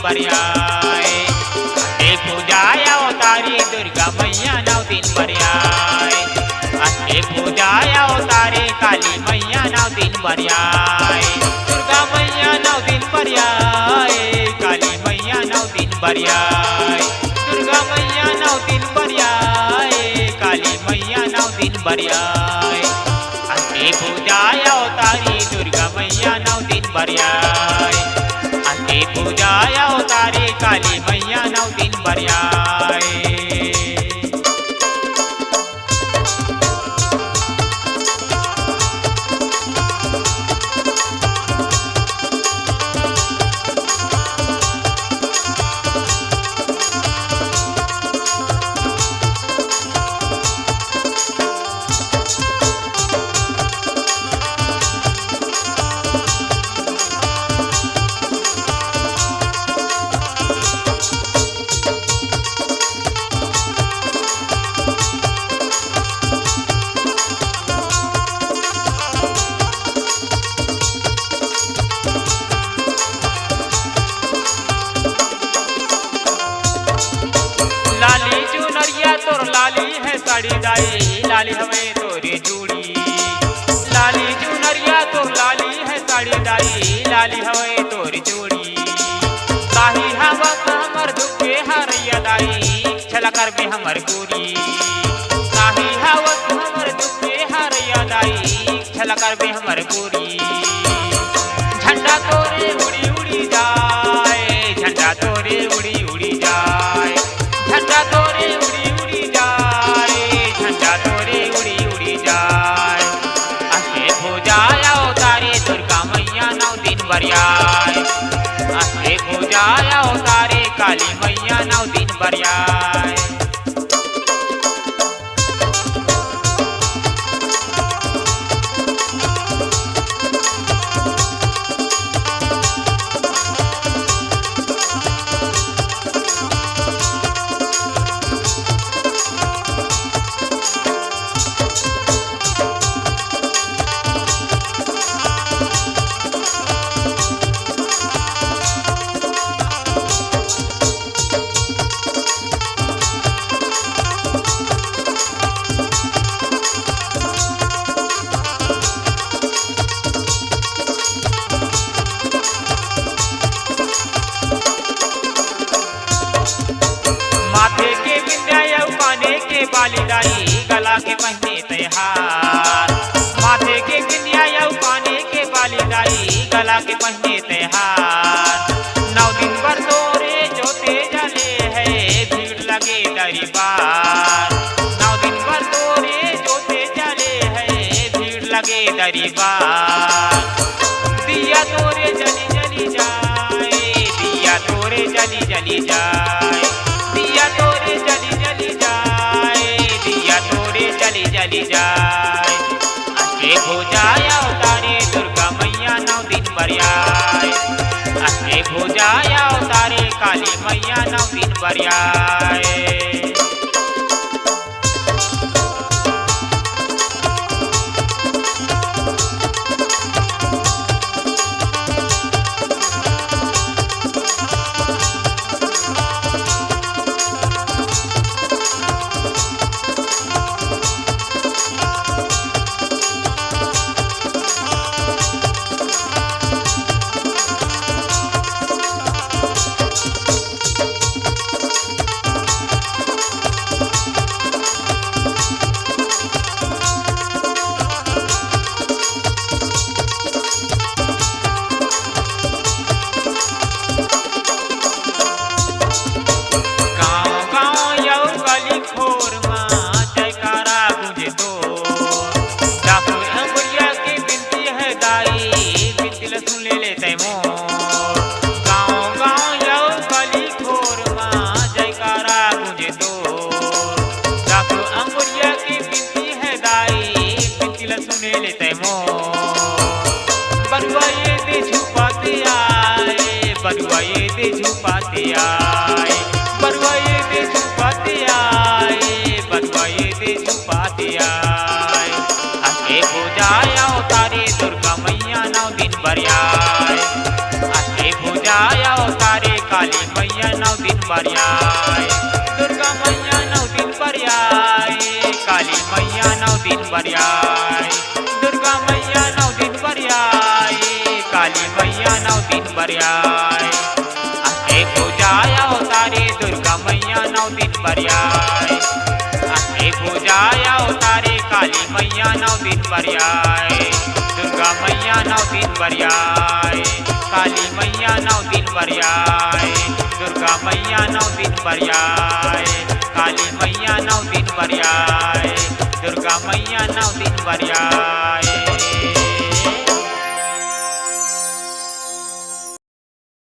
बरियाए। आके पूजाया तारी दुर्गा मैया 9 दिन बरियाए। आके पूजाया तारे काली मैया 9 दिन बरियाए। दुर्गा मैया 9 दिन बरियाए। काली मैया 9 दिन बरियाए। दुर्गा मैया 9 दिन बरियाए। काली मैया 9 दिन बरियाए। आके पूजाया तारी दुर्गा मैया 9 दिन बरियाए। आके पूजाया तारे काली मैया 9 दिन बरियाए। लाली चुनरिया तोर लाली है साड़ी दाई। लाली हमें तोरी जूड़ी। लाली चुनरिया तोर लाली है साड़ी दाई। लाली हमें तोरी जूड़ी। काही हवा हमर दुखे हरिया दाई। छला कर में हमर गोरी। काही हवा हमर दुखे हरिया दाई। छला कर में हमर गोरी। झंडा तोरे उड़ी उड़ी जाए। झंडा तोरे उड़ी उड़ी जाए। झंडा तोरे उड़ी उड़ी जाए। झंडा तोरे उड़ी उड़ी जाए। आके पूजाया तारे दुर्गा मैया 9 दिन बरियाए। आके पूजाया तारे काली मैया 9 दिन बरियाए। माथे के बिंदिया काने के बाली दाई। गला के पहने त्योहार। माथे के बिंदिया काने के बाली दाई। गला के पहने त्योहार। 9 दिन पर तोरे जोते जले है। भीड़ लगे दरबार। 9 दिन पर तोरे जोते जले है। भीड़ लगे दरबार। दिया तोरे जली जली जाए। दिया तोरे जली जली जाए। दिया तोरे जली जली जाए। दिया तोरे जली जली जाए। आके पूजाया तारे दुर्गा मैया 9 दिन बरियाए। आके पूजाया तारे काली मैया 9 दिन बरियाए। बरुआए दे झुपाते आए, बरुआए दे झुपाते आए, बरुआए दे झुपाते आए। आके पूजाया तारे दुर्गा मैया 9 दिन बरियाए, आके पूजाया तारे काली बरियाय दुर्गा मैया 9 दिन बरियाय काली मैया 9 दिन बरियाय दुर्गा मैया 9 दिन बरियाय काली मैया 9 दिन बरियाय आसे पूजाया तारे दुर्गा मैया 9 दिन बरियाय आसे पूजाया तारे काली मैया 9 दिन बरियाय दुर्गा मैया 9 दिन बरियाय काली मैया 9 दिन बरियाय दुर्गा मैया 9 दिन बरियाय काली मैया 9 दिन बरियाय दुर्गा मैया 9 दिन बरियाय।